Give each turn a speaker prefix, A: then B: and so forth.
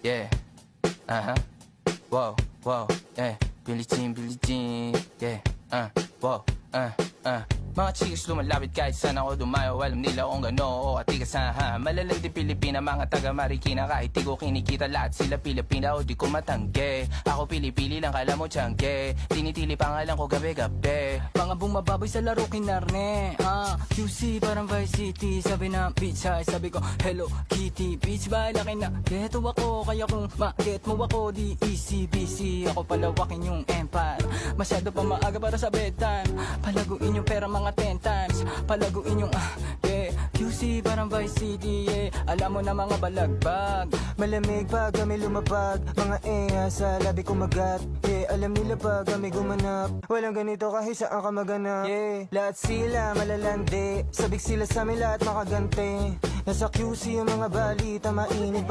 A: yeah. Wow, wow, yeah. Billie Jean, yeah. Wow, Mga chicks lumalapit kahit saan ako dumayo. Alam nila kung gano o atigasahan. Malalang di Pilipina, mga taga Marikina. Kahit di ko kinikita, lahat sila Pilipina o di ko matangge. Ako pili-pili lang, kala mo tiyangge. Tinitili pangalan ko gabi-gabi.
B: Mga bumababoy sa laro kinarne. QC parang Vice City. Sabi na bitch ay sabi ko Hello Kitty. Bitch ba laki na geto ako. Kaya kung ma-get mo ako di easy busy. Ako palawakin yung empire. Masyado pa maaga para sa bedtime. Palaguin yung pera mga 10 times. Palaguin yung yeah. QC parang Vice City, yeah. Alam mo na mga balagbag.
C: Malamig pag kami lumapag. Mga sa labi kumagat. Yeah, alam nila pag kami gumanap. Walang ganito kahit saan ka maganap. Yeah, lahat sila malalandi. Sabik sila sa amin lahat makaganti. Nasa QC yung mga balita mainit.